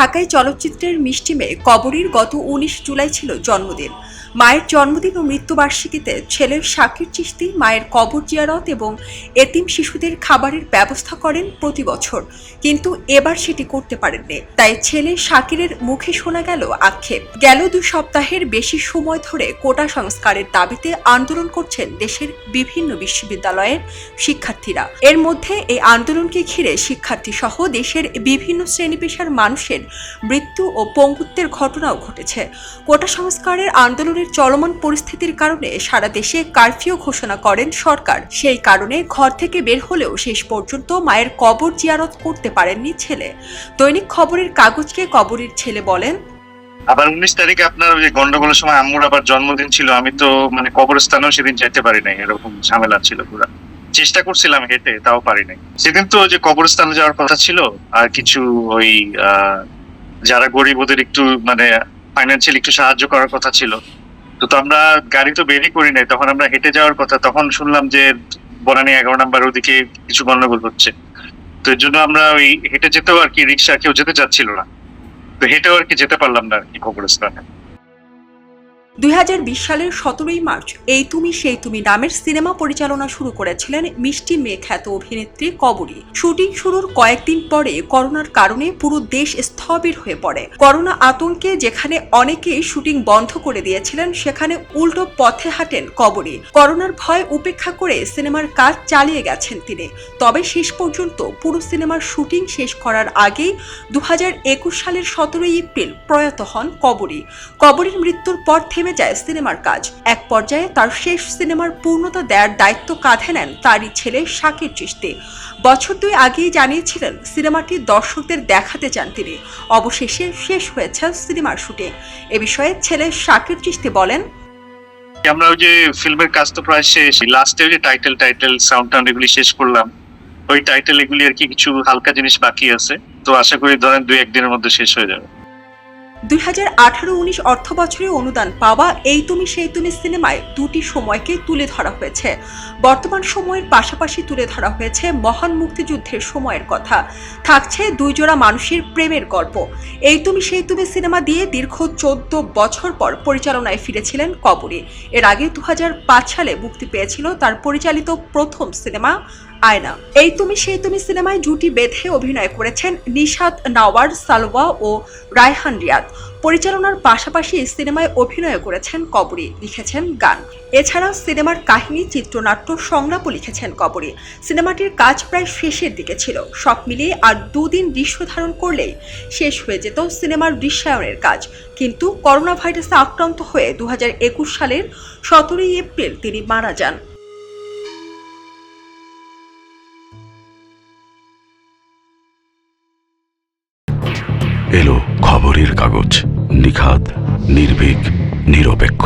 ঢাকায় চলচ্চিত্রের মিষ্টি মেয়ে কবরীর গত ১৯ জুলাই ছিল জন্মদিন। মায়ের জন্মদিন ও মৃত্যুবার্ষিকীতে ছেলের শাকির চিশতি মায়ের কবর জিয়ারত এবং এতিম শিশুদের খাবারের ব্যবস্থা করেন প্রতি বছর, কিন্তু এবার সেটি করতে পারেননি। তাই ছেলে শাকিরের মুখে শোনা গেল আক্ষেপ। গেল ২ সপ্তাহের বেশি সময় ধরে কোটা সংস্কারের দাবিতে আন্দোলন করছেন দেশের বিভিন্ন বিশ্ববিদ্যালয়ের শিক্ষার্থীরা। এর মধ্যে এই আন্দোলনকে ঘিরে শিক্ষার্থী সহ দেশের বিভিন্ন শ্রেণী পেশার মানুষের মৃত্যু ও পঙ্গুত্বের ঘটনাও ঘটেছে। কোটা সংস্কারের আন্দোলনের চলমান পরিস্থিতির কারণে সারা দেশে কারফিউ ঘোষণা করেন সরকার। সেই কারণে ঘর থেকে বের হলেও শেষ পর্যন্ত মায়ের কবর জিয়ারত করতে পারেননি ছেলে। দৈনিক খবরের কাগজকে কবরীর ছেলে বলেন, আবার ১৯ তারিখে আপনার ওই গন্ডগোলের সময় আম্মুর আবার জন্মদিন ছিল, আমি তো কবরস্থানেও সেদিন যেতে পারি নাই, এরকম ঝামেলা ছিল পুরা। চেষ্টা করছিলাম হেঁটে, তাও পারি নাই। সেদিন তো যে কবরস্থানে যাওয়ার কথা ছিল, আর কিছু ওই যারা গরিব ওদের একটু ফাইন্যান্সিয়ালি একটু সাহায্য করার কথা ছিল। তো আমরা গাড়ি তো বেরই করি নাই, তখন আমরা হেঁটে যাওয়ার কথা। তখন শুনলাম যে বনানী ১১ নম্বর ওদিকে কিছু গন্ডগোল হচ্ছে, তো এর জন্য আমরা ওই হেঁটে যেতেও আর কি, রিক্সা কেউ যেতে চাচ্ছিল না, তো হেঁটেও আর কি যেতে পারলাম না আর কি কবরস্থানে। ২০২০ সালের ১৭ই মার্চ এই তুমি সেই তুমি নামের সিনেমা পরিচালনা শুরু করেছিলেন মিষ্টি মেয়ে খ্যাত অভিনেত্রী কবরী। শুটিং শুরুর কয়েকদিন পরে করোনার কারণে পুরো দেশ স্থবির হয়ে পড়ে। করোনা আতঙ্কে যেখানে অনেকেই শুটিং বন্ধ করে দিয়েছিলেন, সেখানে উল্টো পথে হাঁটেন কবরী। করোনার ভয় উপেক্ষা করে সিনেমার কাজ চালিয়ে গেছেন তিনি। তবে শেষ পর্যন্ত পুরো সিনেমার শুটিং শেষ করার আগেই ২০২১ সালের ১৭ই এপ্রিল প্রয়াত হন কবরী। কবরীর মৃত্যুর পর থেমে যায় সিনেমার কাজ। এক পর্যায়ে তার শেষ সিনেমার পূর্ণতা দেওয়ার দায়িত্ব কাঁধে নেন তারই ছেলে শাকির চিশতি। বছর ২ আগেই জানিয়েছিলেন সিনেমাটি দর্শকদের দেখাতে চান তিনি। অবশেষে শেষ হয়েছে সিনেমার শুটিং। এ বিষয়ে ছেলে শাকির চিশতি বলেন, আমরা ওই যে ফিল্মের কাজ তো প্রায় শেষ, লাস্টে যে টাইটেল সাউন্ড এগুলি শেষ করলাম। ওই টাইটেল এগুলি আর কি কিছু হালকা জিনিস বাকি আছে, তো আশা করি ধরেন ২-১ দিনের মধ্যে শেষ হয়ে যাবে। ২০১৮-১৯ অর্থ বছরে অনুদান পাওয়া এই তুমি সেই তুমি সিনেমায় দুটি সময়কে তুলে ধরা হয়েছে। বর্তমান সময়ের পাশাপাশি তুলে ধরা হয়েছে মহান মুক্তিযুদ্ধের সময়ের কথা। থাকছে ২ জোড়া মানুষের প্রেমের গল্প। এই তুমি সেই তুমি সিনেমা দিয়ে দীর্ঘ ১৪ বছর পর পরিচালনায় ফিরেছিলেন কবরী। এর আগে ২০০৫ সালে মুক্তি পেয়েছিল তার পরিচালিত প্রথম সিনেমা আয়না। এই তুমি সেই তুমি সিনেমায় জুটি বেঁধে অভিনয় করেছেন নিশাত নাওয়ার, সালওয়া ও রায়হান রিয়াদ। পরিচালনার পাশাপাশি সিনেমায় অভিনয় করেছেন কবরী, লিখেছেন গান। এছাড়া সিনেমার কাহিনী, চিত্রনাট্য, সংলাপও লিখেছেন কবরী। সিনেমাটির কাজ প্রায় শেষের দিকে ছিল। সব মিলিয়ে আর ২ দিন দৃশ্য ধারণ করলেই শেষ হয়ে যেত সিনেমার দৃশ্যায়নের কাজ। কিন্তু করোনা ভাইরাসে আক্রান্ত হয়ে ২০২১ সালের ১৭ই এপ্রিল তিনি মারা যান। এলো খবরের কাগজ, নিখাত, নির্ভীক, নিরপেক্ষ।